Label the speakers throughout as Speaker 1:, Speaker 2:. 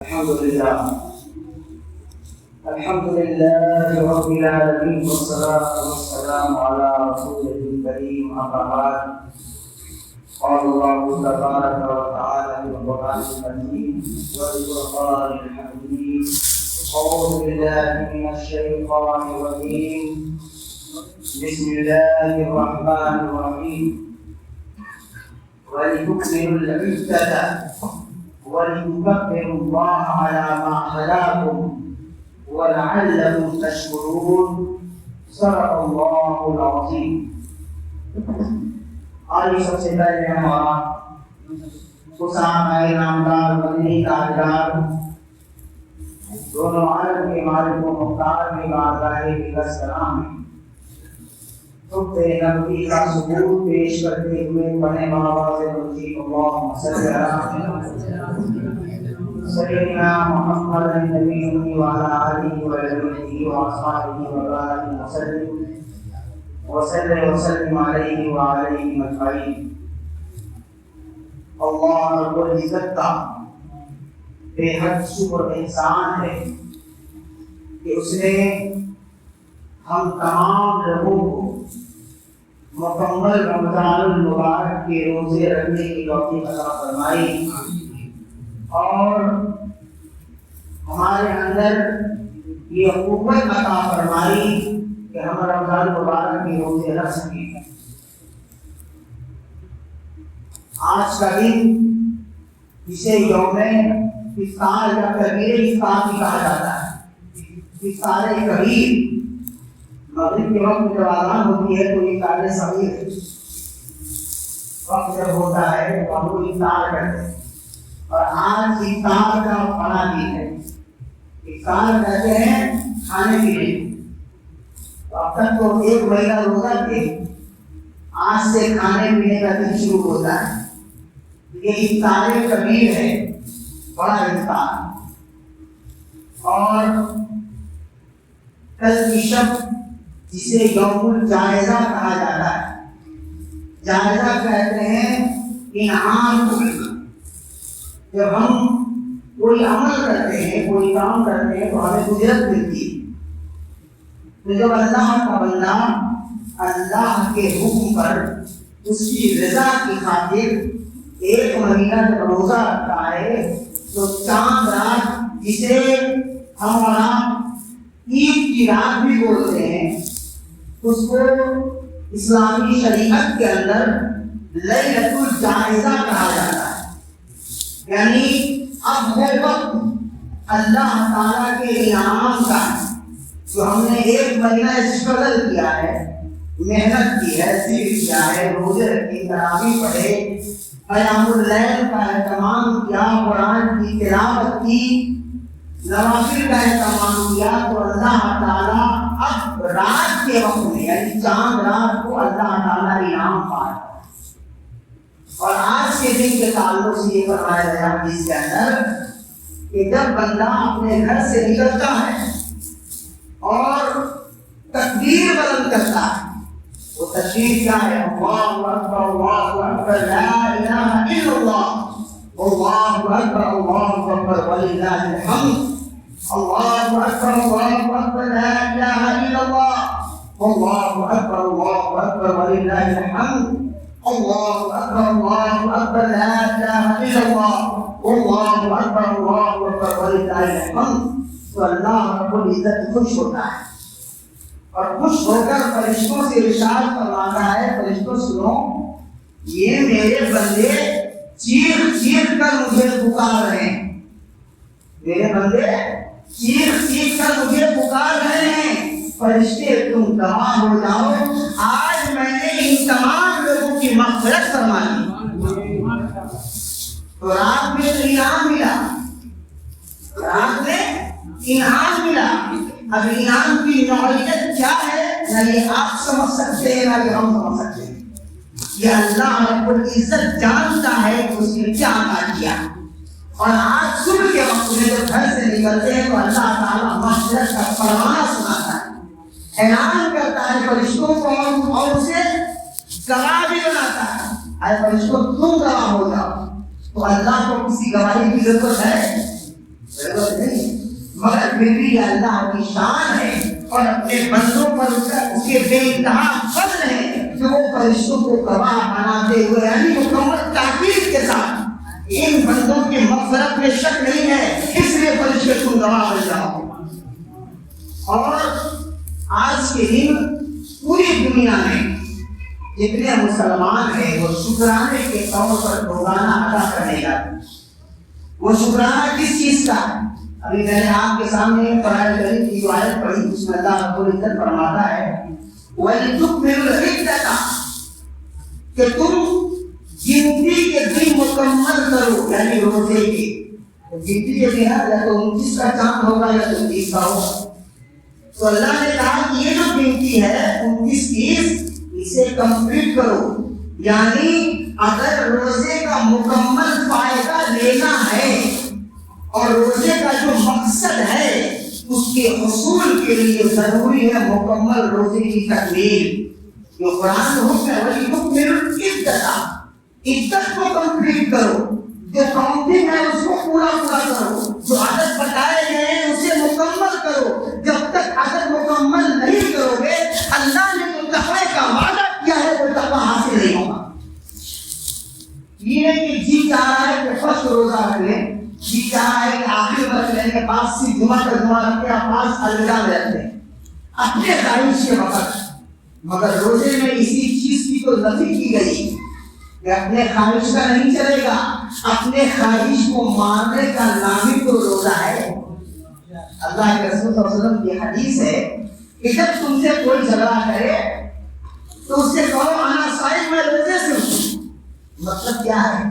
Speaker 1: الحمد لله رب العالمين والصلاة والسلام على رسوله الكريم أما بعد قال الله تبارك وتعالى في القرآن المجيد والفرقان الحميد أعوذ بالله من الشيطان الرجيم بسم الله الرحمن الرحيم ولتكملوا العدة ولتكبروا الله على ما هداكم ولعلكم تشكرون صدق الله العظيم. آج سب سے پہلے ہمارا اسامہ نامدار مدنی تاجدار دونوں عالم کے مالک و مختار میں بارگاہ بلا سلام خطبہ نبوی کا ثبوت پیش کرتے ہوئے پڑھنے والا اللہم صلی سیدنا محمد النبی وعلی آلہ وصحبہ وبارک وسلم علیہ وعلیہ اجمعین. اللہ رب العزت کا بے حد شکر احسان ہے کہ اس نے ہم تمام لوگوں کو مکمل رمضان المبارک کے روزے رکھنے کی توفیق عطا فرمائی اور ہمارے اندر یہ قوت عطا فرمائی کہ ہم رمضان المبارک کے روزے رکھ سکیں. آج کا دن جسے یوم افطار یا کبیر افطار بھی کہا جاتا ہے. افطار کبیر مغرب کے وقت جب اذان ہوتی ہے تو افطار صغیر وقت جب ہوتا ہے تو ہم لوگ افطار کرتے ہیں اور آج افطار کا بڑا دن ہے. افطار کہتے ہیں کھانے پینے. اب تک تو ایک مہینہ روزہ تھے, آج سے کھانے پینے کا دن شروع ہوتا ہے. یہ افطار کبیر ہے, بڑا افطار. اور کل کی شب جسے یوم الجائزہ کہا جاتا ہے, جائزہ کہتے ہیں انعام کو. جب ہم کوئی عمل کرتے ہیں, کوئی کام کرتے ہیں تو ہمیں اجرت ملتی ہے. تو جب اللہ کا بندہ اللہ کے حکم پر اس کی رضا کی خاطر ایک مہینہ جب روزہ رکھتا ہے تو چاند رات جسے ہم عید کی رات بھی بولتے ہیں, اس کو اسلامی شریعت کے اندر لیلۃ الجائزہ کہا جاتا ہے. یعنی اب وہ وقت اللہ تعالیٰ کے انعام کا جو ہم نے ایک مہینہ اسٹرگل کیا ہے, محنت کی ہے, ذکر کیا ہے, روزے رکھے, تراویح پڑھے, قیام اللیل کا اہتمام کیا, قرآن کی تلاوت کی, نوافل کا اہتمام کیا, تو اللہ تعالیٰ اب رات کے وقت میں یعنی چاند رات کو اللہ تعالیٰ انعام پایا. اور آج کے دن کے تعلق سے یہ فرمایا گیا حدیث کے اندر کہ جب بندہ اپنے گھر سے نکلتا ہے اور تکبیر بلند کرتا ہے, وہ تکبیر کیا ہے؟ اللہ اکبر لا الہ الا اللہ, اللہ اکبر وللہ الحمد, اللہ اکبر لا الہ الا اللہ, اللہ اکبر وللہ الحمد, اللہ اکبر لا الہ الا اللہ, اللہ اکبر وللہ الحمد. تو اللہ رب العزت خوش ہوتا ہے اور خوش ہو کر فرشتوں سے ارشاد فرماتا ہے, فرشتوں سنو, یہ میرے بندے چیخ چیخ کر مجھے پکار رہے ہیں, میرے بندے چیخ چیخ کر مجھے پکار رہے ہیں. فرشتے تم گواہ ہو جاؤ, آج میں نے ان تمام لوگوں کی مغفرت فرما دی. تو رات میں تو انعام ملا, رات میں انعام ملا. اب انعام کی نوعیت کیا ہے نہ یہ آپ سمجھ سکتے ہیں نہ یہ ہم سمجھ سکتے ہیں. یہ اللہ رب العزت جانتا ہے کہ اس نے کیا عطا کیا. اور آج صبح کے وقت میں جب گھر سے نکلتے ہیں تو اللہ تعالیٰ مغفرت کا فرمانا سناتا ہے, اعلان کرتا ہے فرشتوں کو اور اسے گواہ بھی بناتا ہے. اے فرشتوں تم گواہ ہو جاؤ. تو اللہ کو کسی گواہی کی ضرورت ہے؟ ضرورت نہیں، مگر پھر بھی یہ اللہ کی شان ہے اور اپنے بندوں پر اس کے بے انتہا فضل ہے کہ وہ فرشتوں کو گواہ بناتے ہوئے یعنی مکمل تاکید کے ساتھ ان بندوں کی مغفرت میں شک نہیں ہے، اس لیے فرشتے تم گواہ بن جاؤ۔ اور آج کے دن پوری دنیا میں جتنے مسلمان ہیں وہ شکرانے کے طور پر روزانہ ادا کرنے جاتے ہیں۔ وہ شکرانہ کس چیز کا؟ ابھی میں نے آپ کے سامنے قرآن کریم کی آیت پڑھی، اس میں اللہ رب العزت فرماتا ہے وَلِتُكْمِلُوا الْعِدَّةَ کہ تم گنتی کے دن مکمل کرو، یعنی روزے کی گنتی کے دن یا تو 29 کا چاند ہوگا یا 29 کا ہوگا، تو اللہ نے کہا کہ یہ جو گنتی ہے 29 اسے کمپلیٹ کرو، یعنی اگر روزے کا مکمل فائدہ لینا ہے اور روزے کا جو مقصد ہے اس کے حصول کے لیے ضروری ہے مکمل روزے کی تکمیل۔ جو قرآن حکم ہے وہی حکم عدت کو کمپلیٹ کرو، جو کاؤنٹنگ ہے اس کو پورا کرو، جو عدد بتائے گئے ہیں اسے مکمل کرو۔ جب تک عدد مکمل نہیں کرو گے اللہ نے جو تقوی کا وعدہ کیا ہے وہ تقوی حاصل نہیں ہوگا۔ یہ نہیں کہ جی چاہ رہا ہے کہ فرض روزہ رکھ لیں، جی چاہ رہا ہے کہ آخر رکھ لیں کہ پاس سے جمعہ کا جمعہ رکھ کے پاس الوداع میں رکھ لیں اپنے خواہش کے وقت، مگر روزے میں اسی چیز کی تو نفی کی گئی کہ اپنے خواہش کا نہیں چلے گا، اپنے خواہش کو ماننے کا نام ہی تو روزہ ہے۔ اللہ کے رسول صلی اللہ علیہ وسلم کی حدیث ہے کہ جب تم سے کوئی جھگڑا کرے تو اس سے کہو انا صائم، میں روزے سے ہوں۔ مطلب کیا ہے؟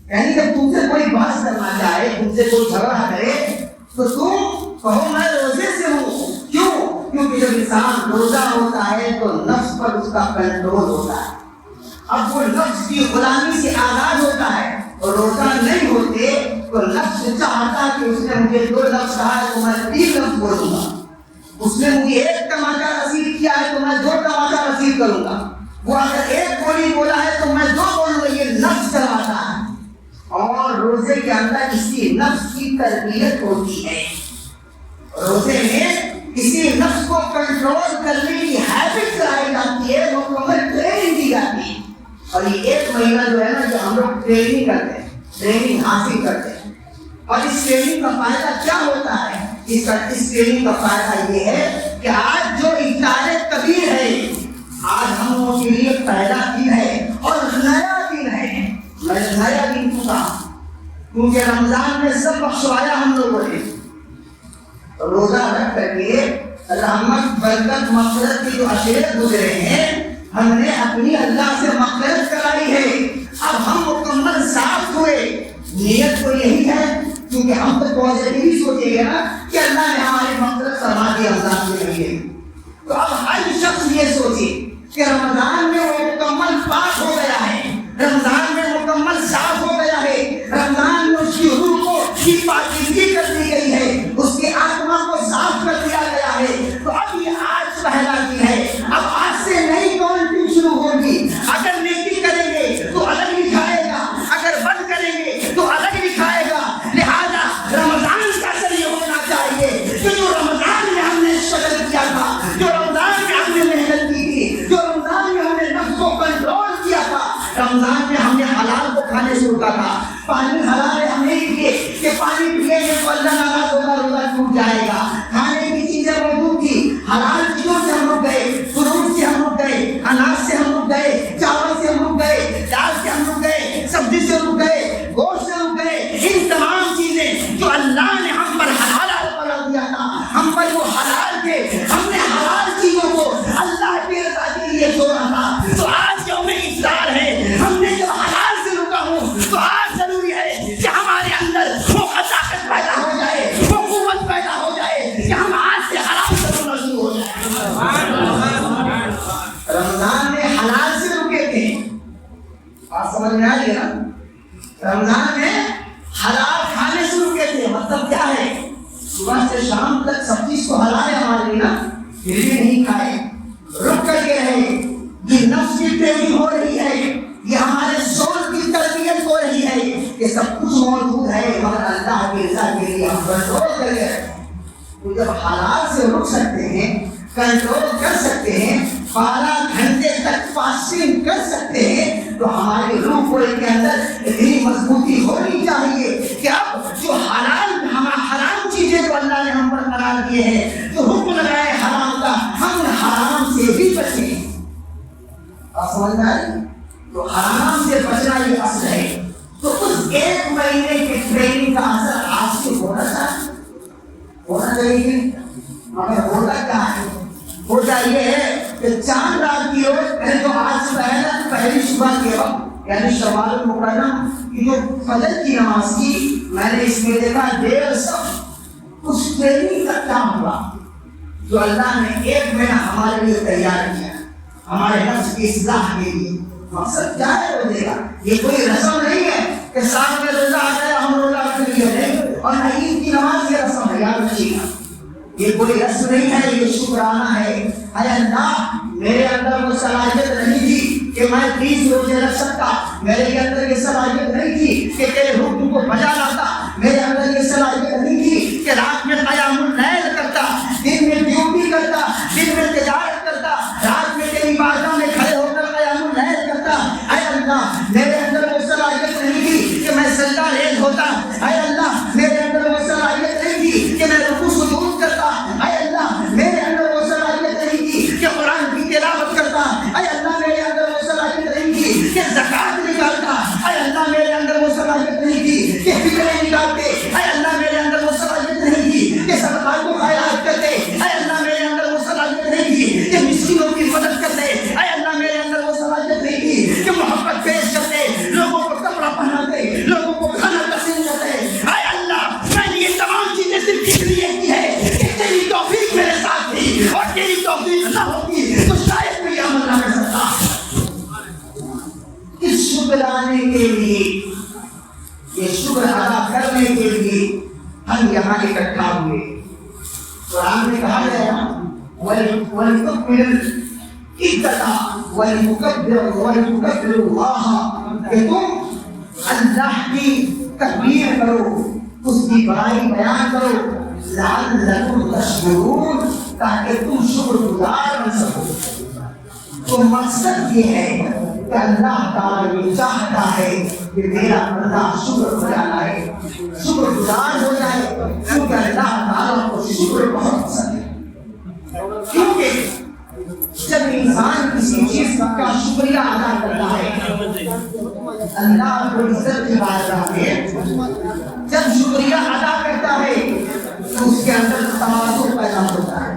Speaker 1: یعنی جب تم سے کوئی بحث کرنا چاہے، تم سے کوئی جھگڑا کرے تو تم کہو میں روزے سے ہوں۔ کیوں؟ کیونکہ جب انسان روزہ ہوتا ہے تو نفس پر اس کا کنٹرول ہوتا ہے، اب وہ نفس کی غلامی سے آزاد ہوتا ہے، اور روزہ نہیں ہوتے تو نفس چاہتا کہ اس نے مجھے 2 لفظ کہا ہے تو میں 3 لفظ بولوں گا، اس نے مجھے 1 تماچا رسید کیا ہے تو میں 2 تماچا رسید کروں گا، وہ اگر 1 گولی بولا ہے تو میں 2 بولوں گا، یہ نفس چلاتا ہے۔ اور روزے کے اندر اسی نفس کی تربیت ہوتی ہے، روزے میں کسی نفس کو کنٹرول کرنے کی ہیبٹ کرائی جاتی ہے، مکمل ٹریننگ دی جاتی ہے۔ اور یہ 1 مہینہ جو ہے نا جو ہم لوگ ٹریننگ کرتے ہیں، ٹریننگ حاصل کرتے ہیں، اور اس ٹریننگ کا فائدہ کیا ہوتا ہے؟ اس ٹریننگ کا فائدہ یہ ہے کہ آج جو افطار کبیر ہے، آج ہم لوگوں کے لیے پہلا دن ہے اور نیا دن ہے۔ میں نیا دن کیوں کہا؟ کیونکہ رمضان میں سب بخشوایا ہم لوگوں نے، روزہ رکھ کر کے رحمت برکت مغفرت کی جو عشرت گزرے ہیں ہم نے اپنی اللہ سے مغفرت کرائی ہے۔ اب ہم مکمل صاف ہوئے، نیت تو یہی ہے کیونکہ ہم تو پازیٹیو سوچیں گے نا کہ اللہ نے ہماری مغفرت فرما دی رمضان کے لیے، تو اب ہر شخص یہ سوچے کہ رمضان میں وہ مکمل پاک ہو گیا ہے، رمضان میں مکمل صاف ہو گیا ہے، رمضان میں اس کی روح کو پاکیزگی کر دی گئی ہے، اس کے آتما کو صاف کر دیا گیا ہے۔ تو اب یہ آج پہلا دن ہے، اب آج سے نئی کاؤنٹنگ شروع ہوگی۔ اگر نیکی کریں گے تو الگ لکھائے گا، اگر بند کریں گے تو الگ لکھائے گا۔ لہذا رمضان کا اثر یہ ہونا چاہیے کہ جو رمضان میں ہم نے شکر کیا تھا، جو رمضان میں ہم نے محنت کی تھی، جو رمضان میں ہم نے نفس کو کنٹرول کیا تھا، رمضان میں ہم نے حلال کو کھانے سے روکا تھا، پانی حلال ہے ہم نہیں پیے کہ پانی پیے گے تو اللہ ناراض ہوگا، روزہ ٹوٹ جائے گا۔ کھانے کی چیزیں موجود تھی، حلال چیزوں سے ہم رک گئے، فروٹ سے ہم رک گئے، اناج سے ہم رک گئے، چاول سے ہم رک گئے، دال سے ہم رک گئے، سبزی سے رک گئے، گوشت سے رک گئے۔ ان تمام چیزیں جو اللہ نے ہم پر حلال قرار دیا تھا، ہم پر وہ حلال تھے، ہم نے حلال چیزوں کو اللہ کی رضا کے لیے چھوڑا تھا۔ تو آج یوم افطار ہے، ہم نے جو حلال سے رکا ہوں تو آج ضروری ہے کہ ہمارے اندر وہ طاقت پیدا ہو جائے، وہ قوت پیدا ہو جائے کہ ہم آج سے حلال سے رکنا شروع ہو جائے۔ رمضان میں حلال سے رکے تھے، بات سمجھ میں آ گئی نا؟ رمضان میں حلال کھانے سے رکے تھے، مطلب کیا ہے؟ صبح سے شام تک سب چیز کو حلال ہے ہمارے لیے نا، پھر بھی نہیں کھائے، رک کر کے رہے۔ یہ نفس کی ٹریننگ ہو رہی ہے، یہ ہمارے سول کی تربیت ہو رہی ہے، یہ سب کچھ موجود ہے، مگر اللہ کی رضا کے لیے ہم کنٹرول کریں. تو جب حالات سے رک سکتے ہیں، کنٹرول کر سکتے ہیں، 12 گھنٹے تک فاسٹنگ کر سکتے ہیں، تو ہماری روح کو کے اندر اتنی مضبوطی ہونی چاہیے کہ اب جو حرام چیزیں جو اللہ نے ہم پر قرار دیے ہیں، جو حکم لگائے حرام کا، ہم حرام سے بھی بچیں. آپ سمجھ میں آئی؟ تو حرام سے بچنا یہ اصل ہے. تو اس 1 مہینے کی ٹریننگ کا اثر آج سے ہونا چاہیے. مگر ہوتا کیا ہے؟ ہوتا یہ ہے کہ چاند رات کی روز تو آج پہلی صبح کے وقت یعنی شوال المکرم کی جو فجر کی نماز کی، میں نے اس میں دیکھا 1.5 صف اس ٹریننگ کا کام ہوا جو اللہ نے 1 مہینہ ہمارے لیے تیار کیا، ہمارے نفس کی اصلاح کے لیے. مقصد کیا ہے روزے کا؟ یہ کوئی رسم نہیں ہے کہ سال میں روزہ آ گیا ہم روزہ رکھ لیے نہیں، اور نہ عید کی نماز یہ رسم ہے، یاد رکھیے گا. یہ کوئی رسم نہیں ہے، یہ شکرانہ ہے. اے اللہ، میرے اندر وہ صلاحیت نہیں تھی کہ میں 30 روزے رکھ سکتا، میرے اندر یہ صلاحیت نہیں تھی کہ تیرے حکم کو بجا لاتا، میرے اندر یہ صلاحیت نہیں تھی کہ رات میں قیام اللیل کرتا، دن میں ڈیوٹی کرتا، دن میں تجارت کرتا، رات میں تیری بارگاہ میں کھڑے ہو کر قیام اللیل کرتا. اے اللہ، میرے اندر وہ صلاحیت نہیں تھی کہ میں سجدہ ریز ہوتا. اے اللہ، میرے اندر وہ صلاحیت نہیں تھی کہ میں رکوع سجود کرتا. اے اللہ، میرے اندر وہ صلاحیت نہیں تھی کہ قرآن کی تلاوت کرتا. اے اللہ، میرے اندر وہ صلاحیت نہیں تھی کہ زکات نکالتا. اے اللہ، میرے اندر وہ صلاحیت نہیں تھی کہ فکریں نکالتے. اے اللہ، میرے اندر وہ صلاحیت نہیں تھی کہ صدقات کو خیرات کرتے. اے اللہ، میرے اندر وہ صلاحیت نہیں تھی کہ مسکینوں کی مدد کرتے. اے اللہ، میرے اندر وہ صلاحیت نہیں تھی کہ محبت پیش کرتے، لوگوں کو کپڑا پہناتے، لوگوں کو کھانا تقسیم کرتے. اے اللہ، میں نے یہ تمام چیزیں صرف اس لیے کی ہے کہ تیری توفیق میرے ساتھ تھی، اور تیری توفیق نہ ہوتی تو شاید میں یہ عمل نہ کر سکتا. اس شکرانے کے لیے، یہ شکر ادا کرنے کے لیے ہم یہاں اکٹھا ہوئے. قرآن میں کہا گیا وَلِتُكْمِلُ الْعِدَّةَ وَلِتُكَبِّرُوا اللَّهَ، کہ تم اللہ کی تکبیر کرو، اس کی بڑائی بیان کرو، لَعَلَّكُمْ تَشْكُرُونَ، تاکہ تم شکر گزار بن سکو. تو مقصد یہ ہے کہ اللہ تعالیٰ یہ چاہتا ہے کہ میرا بندہ شکر بجا لائے، شکر گزار ہو جائے، کیونکہ اللہ تعالیٰ کو شکر بہت پسند ہے. کیونکہ جب انسان کسی چیز کا شکریہ ادا کرتا ہے، اللہ کو عزت کی بارگاہ میں جب شکریہ ادا کرتا ہے تو اس کے اندر تواضع پیدا ہوتا ہے،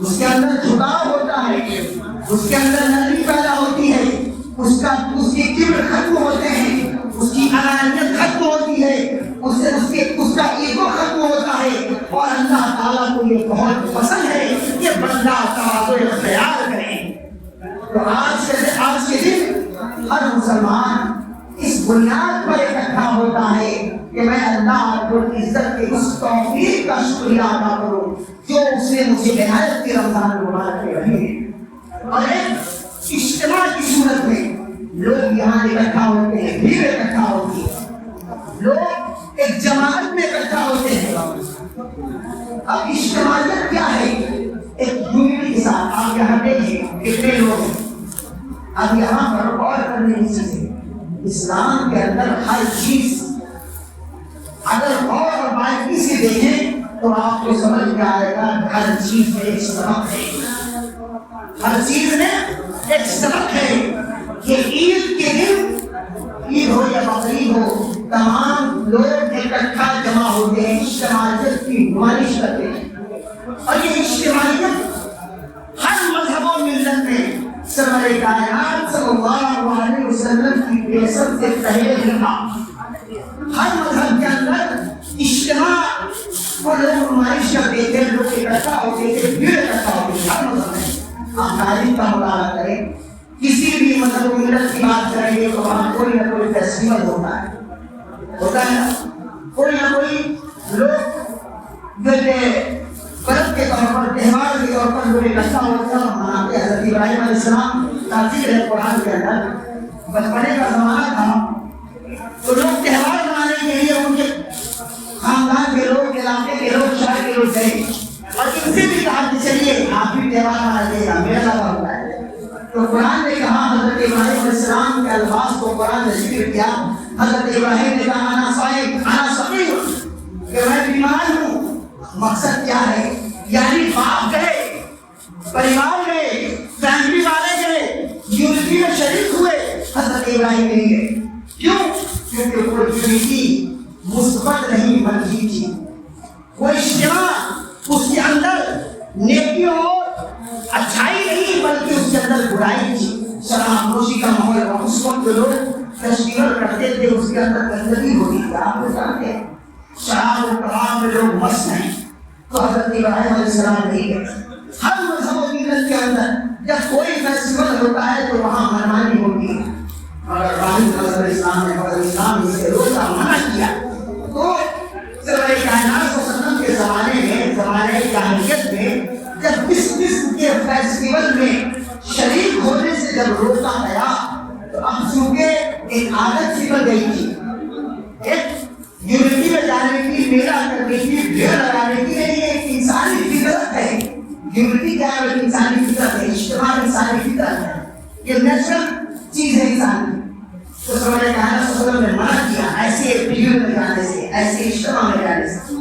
Speaker 1: اس کے اندر جھکاؤ ہوتا ہے، اس کے اندر نرمی پیدا ہوتی ہے، اس کے کبر ختم ہوتے ہیں، اس کی انانیت ختم ہوتی ہے، اس کا ایگو ختم ہوتا ہے، اور اللہ تعالیٰ کو یہ بہت پسند ہے کہ بندہ تواضع اختیار کرے. تو آج کے دن ہر مسلمان اس بنیاد پر اکٹھا ہوتا ہے کہ میں اللہ رب العزت کے اس توفیق کا شکریہ ادا کروں جو اس نے مجھے عنایت کی رمضان المبارک میں رکھی ہے. اور ایک اجتماع کی صورت میں لوگ یہاں اکٹھا ہوتے ہیں، بھیڑ اکٹھا ہوتی ہے، لوگ ایک جماعت میں اکٹھا ہوتے ہیں. اب اجتماعیت کیا ہے؟ ایک یونٹی کے ساتھ. آپ یہاں دیکھیں کتنے لوگ ہیں. اب یہاں پر غور کرنے کی چیز ہے، اسلام کے اندر ہر چیز اگر غور اور باریکی سے دیکھیں تو آپ کو سمجھ میں آئے گا ہر چیز میں ایک سبق ہے، ہر چیز میں ایک سبق ہے. کہ عید کے دن، عید ہو یا بقرعید ہو، تمام لوگ اکٹھا جمع ہوتے ہیں، اجتماعیت کی نمائش کرتے ہیں. اور یہ اجتماعیت ہر مذہب و ملت میں سرور کائنات صلی اللہ علیہ وسلم کی بعثت سے پہلے بھی تھا. ہر مذہب کے اندر اجتماع کو لوگ نمائش کرتے تھے، لوگ اکٹھا ہوتے تھے، بھیڑ اکٹھا ہوتے تھے. ہر مذہب میں آپ تاریخ کا مطالعہ کریں، کسی بھی مذہب و ملت کی بات کریں گے تو وہاں کوئی نہ کوئی فیسٹیول ہوتا ہے نا، کوئی نہ کوئی لوگ جو پرب کے طور پر، تہوار کے طور پر لوگ اکٹھا ہوتے ہیں مناتے ہیں. حضرت ابراہیم علیہ السلام کا ذکر ہے قرآن کے اندر. بچپنے کا زمانہ تھا تو لوگ تہوار منانے کے لیے ان کے علاقے کے لوگ شہر کے لوگ گئے اور ان سے بھی کہا کہ چلیے آپ بھی تہوار منائیے گا، میرا لگا ہوا ہے۔ تو قرآن نے کہا، حضرت ابراہیم علیہ السلام کے الفاظ کو قرآن نے ذکر کیا۔ حضرت ابراہیم نے کہا انا صغیر، کہ میں بیمار ہوں۔ مقصد کیا ہے؟ یعنی باپ گئے، پریوار گئے، فیملی والے گئے، یونٹی میں شریک ہوئے، حضرت ابراہیم نہیں گئے۔ کیوں؟ کیونکہ وہ یونٹی مثبت نہیں منفی تھی، وہ اجتماع اس کے اندر نیکی اور اچھائی نہیں بلکہ اس کے اندر برائی تھی، شراب نوشی کا ماحول۔ اور اس وقت لوگ فیسٹیول کرتے تھے، اس کے اندر گندگی ہوتی تھی، آپ کو جانتے ہیں، شراب و کباب میں لوگ مست ہیں۔ تو حضرت ابراہیم علیہ السلام نہیں گئے۔ ہر مذہب و ملت کے اندر جب کوئی فیسٹیول ہوتا ہے تو وہاں منمانی ہوتی ہے، مگر ابراہیم علیہ السلام نے اسے روزہ منع کیا۔ تو سرور کائنات صلی اللہ علیہ وسلم کے زمانے میں، زمانے جاہلیت میں، جب اس قسم کے فیسٹیول میں شریک ہونے سے جب روکا گیا تو اب چونکہ ایک عادت سی بن گئی تھی، ایک یونٹی میں جانے کی، میلہ کرنے کی، بھیڑ لگانے کی، ایک انسانی فطرت ہے۔ یونٹی کیا ہے؟ انسانی فطرت ہے، اجتماع انسانی فطرت ہے، یہ نیچرل چیز ہے انسانی۔ تو سرور کائنات صلی اللہ علیہ وسلم نے منع کیا ایسے بھیڑ میں جانے سے، ایسے اجتماع میں جانے سے،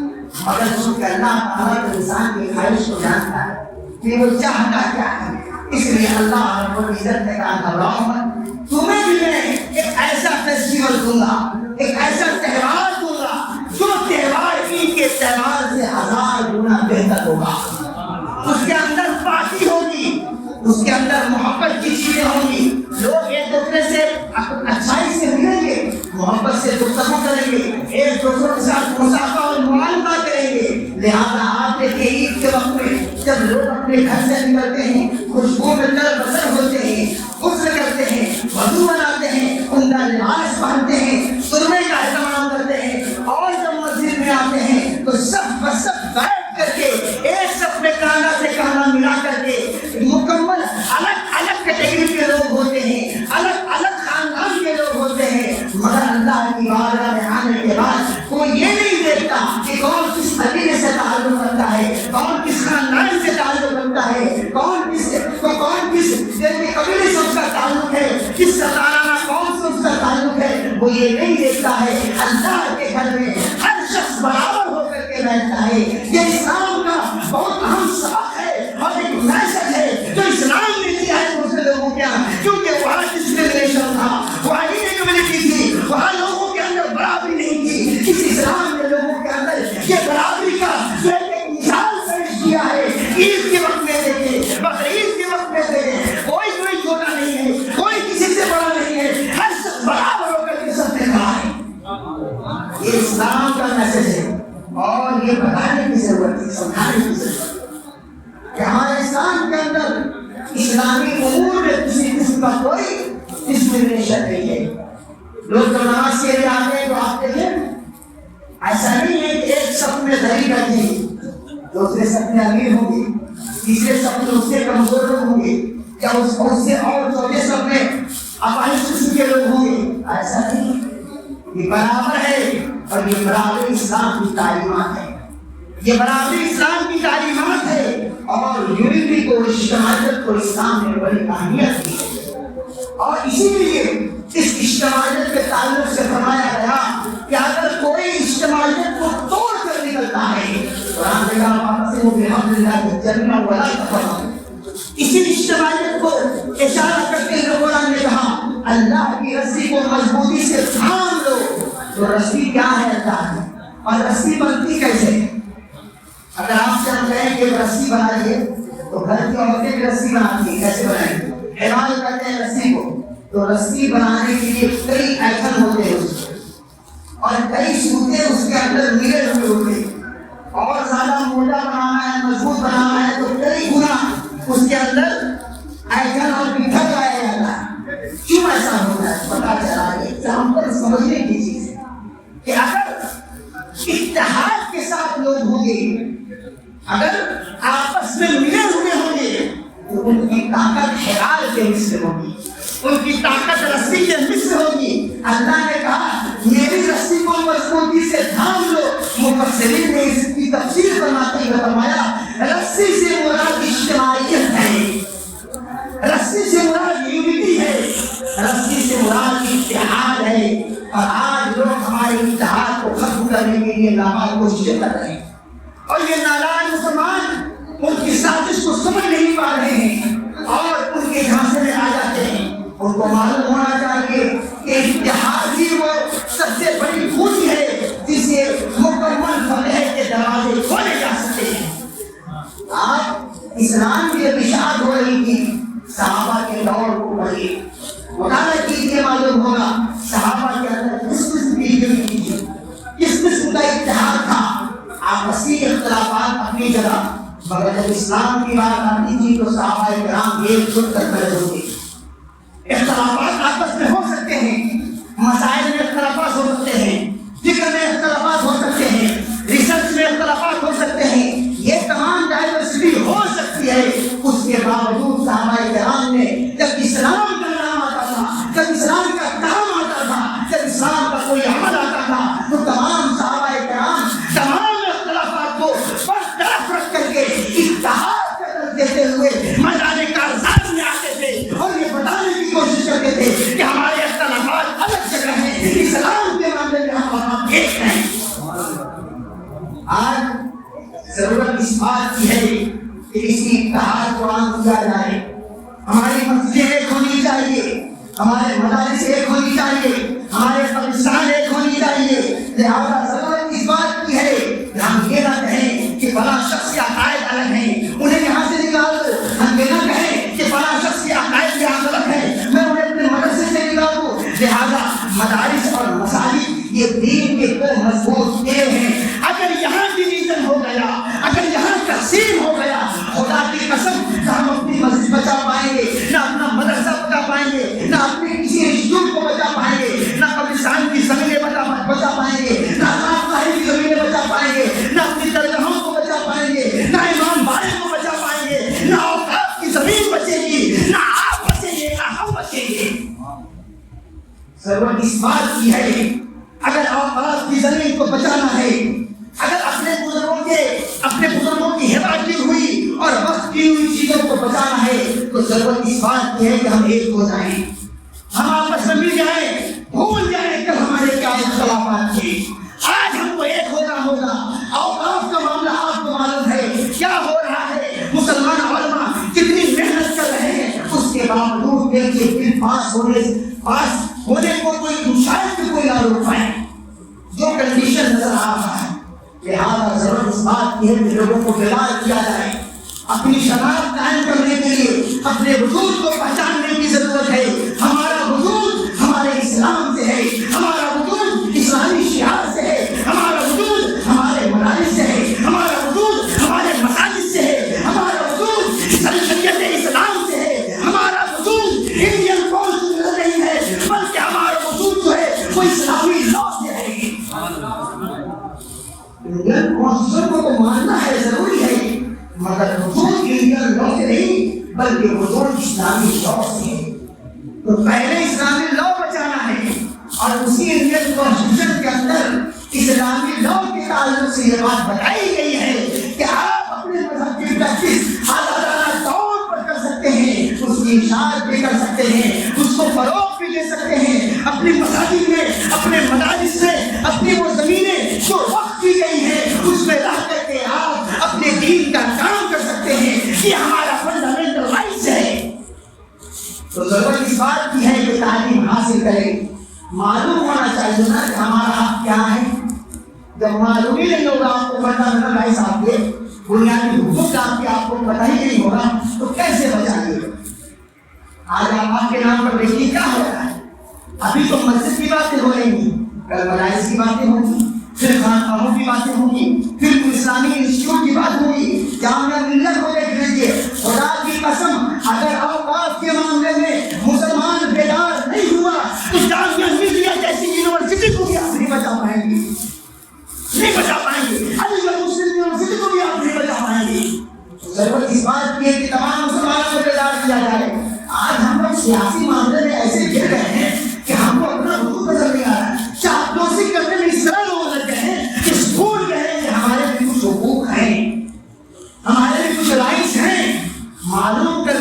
Speaker 1: مگر چونکہ اللہ تعالیٰ تو انسان کی خواہش کو جانتا ہے کہ وہ چاہتا کیا ہے، اس لیے اللہ رب العزت نے کہا گھبراؤ مت، تمہیں بھی میں ایک ایسا فیسٹیول دوں گا، ایک ایسا تہوار دوں گا جو تہوار عید کے تہوار سے 1000 گنا بہتر ہوگا۔ اس کے اندر پارٹی ہوگی، اس کے اندر محبت کی چیزیں ہوں گی، لوگ ایک دوسرے سے اچھائی سے ملیں گے، محبت سے گفتگو کریں گے، ایک دوسرے کے ساتھ مصافحہ اور معاملہ کریں گے۔ لہٰذا آپ دیکھیں عید کے وقت میں جب لوگ اپنے گھر سے نکلتے ہیں، خوشبو میں تر بسر ہوتے ہیں، غسل کرتے ہیں، وضو بناتے ہیں، عمدہ لباس پہنتے ہیں، سرمے کا اہتمام کرتے ہیں، اور جب مسجد میں آتے ہیں تو سب بسب بیٹھ کر کے ایک سب میں کانا سے کانا ملا کر کے مکمل الگ الگ کیٹیگری کے لوگ ہوتے ہیں، الگ الگ خاندان کے لوگ ہوتے ہیں، مگر اللہ کی بارگاہ میں آنے کے بعد کوئی یہ نہیں دیکھتا کہ کون کس قبیلے سے تعلق رکھتا ہے، کون کس خاندان سے تعلق رکھتا ہے، کون کس قبیلے سے اس کا تعلق ہے، کس سرکارانہ قوم سے اس کا تعلق ہے، وہ یہ نہیں دیکھتا ہے۔ اللہ کے گھر میں ہر شخص برابر ہو کر کے بیٹھتا ہے۔ یہ اسلام کا بہت اہم سبق ہے اور ایک میسج ہے جو اسلام نے دیا ہے دوسرے لوگوں کے یہاں، کیونکہ وہاں ڈسکریمنیشن تھا، وہاں انیکوالٹی تھی، وہاں لوگوں کے اندر برابری نہیں تھی۔ اس اسلام نے لوگوں کے اندر یہ برابری کا جو ایک مثال پیش کیا ہے۔ عید کے وقت میں دیکھیں، بقرعید کے وقت میں دیکھیں، کوئی چھوٹا نہیں ہے، کوئی کسی سے بڑا نہیں ہے، ہر شخص برابر ہو کر کے سب نے کہا ہے۔ یہ اسلام کا میسج ہے اور یہ بتانے کی ضرورت ہے، سمجھانے کی ضرورت ہے کہ ہمارے اسلام کے اندر اسلامی امور میں کسی قسم کا کوئی ڈسکریمنیشن نہیں ہے۔ لوگ جب نماز کے لیے آتے ہیں تو آپ دیکھیں ایسا نہیں ہے کہ ایک صف میں غریب بیٹھے، دوسرے صف میں امیر ہوں گے، تیسرے صف میں اس سے کمزور لوگ ہوں گے، یا اس سے اور چوتھے صف میں اپاہج قسم کے لوگ ہوں گے، ایسا نہیں، یہ برابر ہے۔ اور یہ برابری اسلام کی تعلیمات ہے، یہ برابری اسلام کی تعلیمات ہے، اور یونٹی کو، اجتماعیت کو اسلام نے بڑی اہمیت دی ہے۔ اور اسی لیے اس اجتماعیت کے تعلق سے فرمایا گیا کہ اگر کوئی اجتماعیت کو توڑ کر نکلتا ہے قرآن نے کہا بحمد اللہ جنہ ولا تفرقوا، اسی اجتماعیت کو اشارہ کرتے ہوئے قرآن نے کہا اللہ کی رسی کو مضبوطی سے تھام لو۔ تو رسی کیا ہے اللہ کی، اور رسی بنتی کیسے؟ اگر آپ سے ہم کہیں کہ رسی بنائیے تو گھر کی عورتیں بھی رسی بناتی ہیں، کیسے بنائیں گے؟ حمال کرتے ہیں رسی کو، تو رسی بنانے کے لیے کئی ایٹم ہوتے ہیں اس میں، اور کئی سوتے اس کے اندر ملے ہوئے ہوتے ہیں، اور زیادہ موٹا بنانا ہے، مضبوط بنانا ہے تو کئی گنا اس کے اندر ایٹم اور پتھر لایا جاتا ہے۔ کیوں ایسا ہوتا ہے؟ پتا چلا ہے ایگزامپل سمجھنے کی چیز ہے کہ اگر اتحاد کے ساتھ لوگ ہوں گے، اگر آپس میں ملے ہوئے ہوں گے تو ان کی طاقت حرال کے مثل ہوگی، ان کی طاقت رسی کے مثل ہوگی۔ اللہ نے کہا یہ بھی رسی کو مضبوطی سے تھام لو. مفسرین نے اس کی تفسیر فرماتے ہوئے فرمایا رسی سے مراد اجتماعیت ہے, رسی سے مراد یونٹی ہے, رسی سے مراد اتحاد ہے. اور آج لوگ ہمارے اتحاد کو ختم کرنے کے لیے ناکام کوششیں کر رہے ہیں, اور یہ نالائق مسلمان ان کی سازش کو سمجھ نہیں پا رہے ہیں اور ان کے جھانسے میں آ جاتے ہیں. ان کو معلوم ہونا چاہیے کہ اتحاد ہی وہ سب سے بڑی خوبی ہے جس سے مکمل فتح کے دروازے کھولے جا سکتے ہیں. آپ اسلام کی اشاعت ہو رہی تھی, صحابہ کے دور کو پڑھیے, مطالعہ کیجیے, معلوم ہوگا صحابہ کے اندر کس قسم کی یونٹی تھی, کس قسم کا اتحاد تھا. آپسی اختلافات اپنی جگہ, مگر جب اسلام کی بات آتی تھی تو صحابہ کرام ایک جٹ کر کھڑے ہوتے. اختلافات آپس میں ہو سکتے ہیں, مسائل میں اختلافات ہو سکتے ہیں, فکر میں اختلافات ہو سکتے ہیں, ریسرچ میں اختلافات ہو سکتے ہیں, یہ تمام ڈائیورسٹی ہو سکتی ہے. اس کے باوجود صحابہ کرام نے جب اسلام کا نام آتا تھا, جب اسلام کا کام آتا تھا, جب اسلام کا کوئی عمل آتا تھا, تو تمام صحابہ کرام تمام اختلافات کو برطرف رکھ کر کے اتحاد کا درس دیتے ہوئے میدان کارزار میں آتے تھے اور یہ بتانے کی کوشش کرتے تھے کہ ہمارے اختلافات الگ جگہ ہیں, اسلام کے معاملے میں ہم ایک ہیں. آج ضرورت اس بات کی ہے کہ اسی اتحاد کو عام کیا جائے. ہماری مسجدیں ایک ہونی چاہیے, ہمارے مدارس ایک ہونی چاہیے, ہمارے قبرستان ایک ہونی چاہیے. لہذا ضرورت اس بات کی ہے کہ ہم یہ نہ کہیں کہ فلاں شخص کے عقائد الگ ہیں, انہیں یہاں سے نکال دو. ہم یہ نہ کہیں کہ فلاں شخص کے عقائد یہاں غلط ہیں, میں انہیں اپنے مدرسے سے نکال دوں. لہذا مدارس اور مساجد یہ دین کے دو مضبوط پیر ہیں. اگر یہاں ڈویژن ہو گیا, اگر یہاں تقسیم ہو گیا, خدا کی قسم نہ ہم اپنی مسجد بچا پائیں گے, نہ اپنا مدرسہ بچا پائیں گے, نہ اپنے کسی انسٹیٹیوٹ کو بچا پائیں گے, نہ قبرستان کی زمینیں بچا پائیں گے, نہ خانقاہیں کی زمینیں بچا پائیں گے, نہ اپنی درگاہوں کو بچا پائیں گے, نہ امام باڑے کو بچا پائیں گے, نہ اوقاف کی زمین بچے گی, نہ آپ بچیں گے, نہ ہم بچیں گے. ضرورت اس بات کی ہے اگر اوقاف کی زمین کو بچانا ہے, اگر اپنے بزرگوں کی ہبہ کی ہوئی اور وقت کی ہوئی چیزوں کو بچانا ہے, تو ضرورت اس بات کی ہے کہ ہم ایک ہو جائیں, ہم آپس میں مل جائیں, بھول جائیں کل ہمارے کیا اختلافات تھے. آج ہم کو ایک ہونا ہوگا. اوقاف کا معاملہ آپ کو معلوم ہے کیا ہو رہا ہے. مسلمان علماء کتنی محنت کر رہے ہیں, اس کے باوجود دیکھیے بل پاس ہونے کو کوئی شاید کوئی نہ روک پائے, جو کنڈیشن نظر آ رہا ہے. لہٰذا ضرورت اس بات کی ہے کہ لوگوں کو بیدار کیا جائے. اپنی شناخت قائم کرنے کے لیے اپنے وجود کو پہچاننے کی ضرورت ہے. ہمارا وجود ہمارے اسلام سے ہے, ہمارا وجود اسلامی شعار سے ہے, ہمارا وجود ہمارے مدارس سے ہے, ہمارا وجود ہمارے مساجد سے ہے, ہمارا وجود شریعت اسلام سے ہے, ہمارا وجود انڈین کانسٹیٹیوشن سے نہیں ہے, بلکہ ہمارا وجود جو ہے وہ اسلامی لا سے ہے. انڈین کانسٹیٹیوشن کو تو ماننا ہے, ضروری ہے, مگر وجود انڈین لا سے نہیں بلکہ وجود اسلامی لا سے ہے. تو پہلے اسلامی لا بچانا ہے اور اسی انڈین کانسٹیٹیوشن کے اندر اسلامی لا کے تعلق سے یہ بات بتائی گئی ہے کہ آپ اپنے مذہب کی پریکٹس آزادانہ طور پر کر سکتے ہیں, اس کی اشاعت بھی کر سکتے ہیں, اس کو فروغ بھی دے سکتے ہیں. اپنی مساجد میں, اپنے مدارس میں, اپنی وہ زمینیں جو وقف کی گئی ہیں اس میں رہ کر کے آپ اپنے دین کا کام کر سکتے ہیں. یہ ہمارا فنڈامنٹل رائٹس ہے. تو ضرورت اس بات کی ہے کہ تعلیم حاصل کریں. معلوم ہونا چاہیے نا کہ ہمارا حق کیا ہے. جب معلوم ہی نہیں ہوگا آپ کو فنڈامنٹل رائٹس, آپ کے بنیادی حقوق آپ کو پتہ ہی نہیں ہوگا تو کیسے بچائیے. آج آپ کے نام پر دیکھیے کیا ہو رہا ہے. ابھی تو مسجد کی باتیں ہو رہی ہیں, کل مدارس کی باتیں ہوں گی, پھر خانقاہوں کی باتیں ہوں گی, پھر اسلامی انسٹیٹیوٹ کی بات ہوگی, جامعہ ملت کو دیکھ لیجیے. خدا کی قسم اگر اوقاف کے معاملے میں مسلمان بیدار نہیں ہوا تو جامعہ ملیہ جیسی یونیورسٹی کو بھی آپ نہیں بچا پائیں گے, نہیں بچا پائیں گے. علی گڑھ مسلم یونیورسٹی کو بھی آپ نہیں بچا پائیں گے. ضرورت اس بات کی ہے کہ تمام مسلمانوں کو بیدار کیا جائے. آج ہم لوگ سیاسی معاملے میں ایسے گر گئے ہیں کہ ہم کو اپنا حقوق نظر نہیں آ رہا ہے. چاہے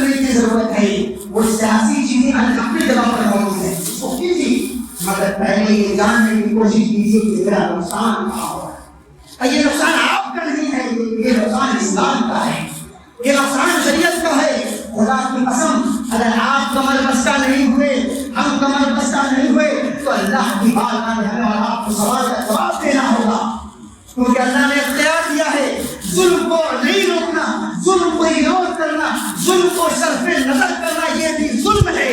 Speaker 1: کرنے کی ضرورت ہے. وہ سیاسی چیزیں اپنی جگہ پر موجود ہیں, اس کو کیجیے, مگر پہلے یہ جاننے کی کوشش کیجیے کہ میرا نقصان کہاں ہو رہا ہے. یہ نقصان آپ کا نہیں ہے, یہ نقصان اسلام کا ہے, یہ نقصان شریعت کا ہے. خدا کی قسم, اگر آپ کمر بستہ نہیں ہوئے, ہم کمر بستہ نہیں ہوئے, تو اللہ کی بارگاہ میں ہمیں اور آپ کو سوال کا جواب دینا ہوگا, کیونکہ اللہ نے اختیار دیا ہے ظلم کو نہیں روکنا, ظلم کو اگنور کرنا, ظلم کو صرف نظر کرنا, یہ بھی ظلم ہے.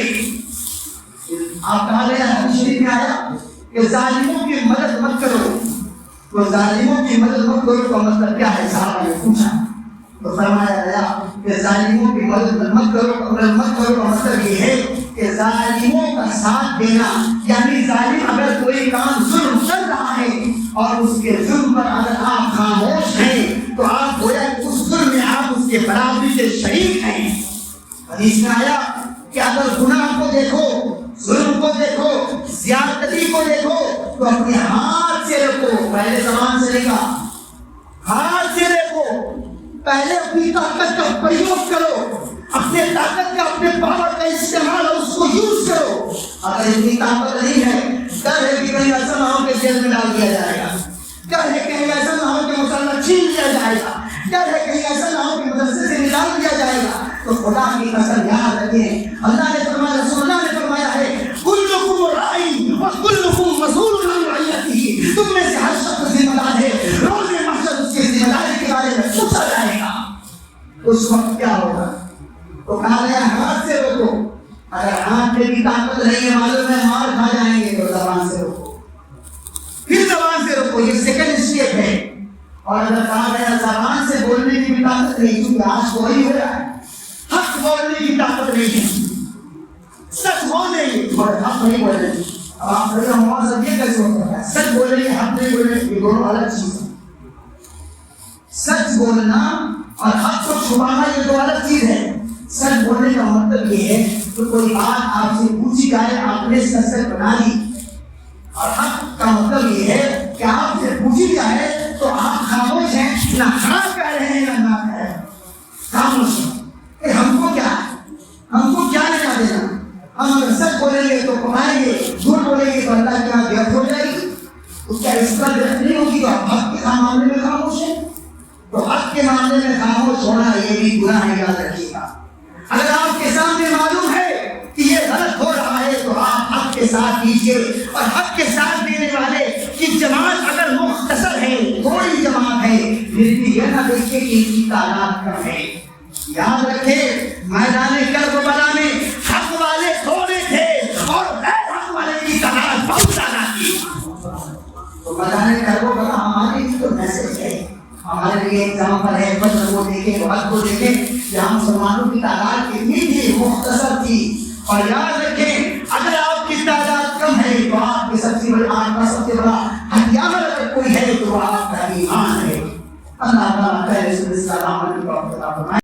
Speaker 1: آپ کہا گیا حدیث شریف میں آیا کہ ظالموں کی مدد مت کرو, تو ظالموں کی مدد مت کرو کا مطلب کیا ہے؟ صحابہ نے پوچھا تو فرمایا گیا کہ ظالموں کی مدد مت کرو کا مطلب یہ ہے کہ ظالموں کا ساتھ دینا, یعنی ظالم اگر کوئی کام ظلم کر رہا ہے اور اس کے ظلم پر اگر آپ خاموش ہیں تو آپ گویا کہ اس ظلم میں آپ اس کے برابری کے شریک ہیں. حدیث میں آیا کہ اگر گناہ کو دیکھو, ظلم کو دیکھو, زیادتی کو دیکھو تو اپنے ہاتھ سے رکھو, پہلے زبان سے نہیں کہا, ہاتھ سے دیکھو, پہلے اپنی طاقت کا پریوگ کرو, اپنے طاقت کا, اپنے پاور کا استعمال اور اس کو یوز کرو. اگر اتنی طاقت نہیں ہے, ڈر ہے کہ کہیں ایسا نہ ہو کہ جیل میں ڈال دیا جائے گا, ڈر ہے کہیں ایسا نہ ہو کہ مسلح چھین لیا جائے گا, ڈر ہے کہیں ایسا نہ ہو کہ مدرسے سے نکال دیا جائے گا, تو خدا کی قسم یاد رکھیں, اللہ نے فرمایا, رسول اللہ نے فرمایا ہے کلکم رائی وکلکم مسئول عن رعیتہ, تم میں سے ہر شخص ذمہ دار ہے, روز محشر اس کی ذمہ داری کے بارے میں پوچھا جائے گا. اس وقت کیا ہوگا؟ تو کہا گیا ہاتھ سے روکو, اگر ہاتھ میں بھی طاقت نہیں ہے, معلوم ہے مار کھا جائیں گے, تو زبان سے روکو, پھر زبان سے روکو, یہ سیکنڈ اسٹیپ ہے. اور اگر کہا گیا زبان سے بولنے کی بھی طاقت نہیں, کیونکہ آج وہی ہو رہا ہے, حق بولنے کی طاقت نہیں ہے, سچ بولنے کی, حق نہیں بولنے کی. اب آپ بولے ہمارا سب یہ کیسے ہوتا ہے؟ سچ بولنے کی, حق نہیں بولنے کی, دونوں الگ چیز ہیں. سچ بولنا اور حق کو چھپانا یہ دو الگ چیز ہے. سچ بولنے کا مطلب یہ ہے کہ کوئی بات آپ سے پوچھی جائے, آپ نے سچ بنا لی, اور حق کا مطلب یہ ہے کہ آپ سے پوچھی جائے تو آپ خاموش ہیں, نہ ہاں کہہ رہے ہیں نہ نہ کہہ رہے ہیں, خاموش ہیں کہ ہم کو کیا ہے, ہم کو کیا لینا دینا, ہم اگر سچ بولیں گے تو کمائیں گے, جھوٹ بولیں گے تو اللہ کے یہاں گرفت ہو جائے گی. اس کا اس پر گرفت نہیں ہوگی تو آپ حق کے معاملے میں خاموش ہیں. تو حق کے معاملے میں خاموش ہونا یہ بھی گناہ ہے, یاد رکھیے گا. اگر آپ کے سامنے معلوم ہے کہ یہ غلط ہو رہا ہے تو آپ حق کے ساتھ دیجیے, اور حق کے ساتھ دینے والے کی جماعت اگر مختصر ہے, تھوڑی جماعت ہے, پھر بھی یہ نہ دیکھیے کہ ان کی تعداد کم ہے. یاد رکھیں میدان کربلا میں حق والے تھوڑے تھے اور غیر حق والے کی تعداد بہت زیادہ تھی. تو میدان کربلا ہمارے لیے تو میسج ہے, ہمارے لیے ایگزامپل ہے. بدر کو دیکھیں, وقت کو دیکھیں, جہاں مسلمانوں کی تعداد کتنی تھی, مختصر تھی. اور یاد رکھیں اگر آپ کی تعداد کم ہے تو آپ کی سب سے بڑا, آپ کا سب سے بڑا ہتھیار اگر کوئی ہے تو آپ کا ایمان ہے. اللہ تعالیٰ خیر سے سلامت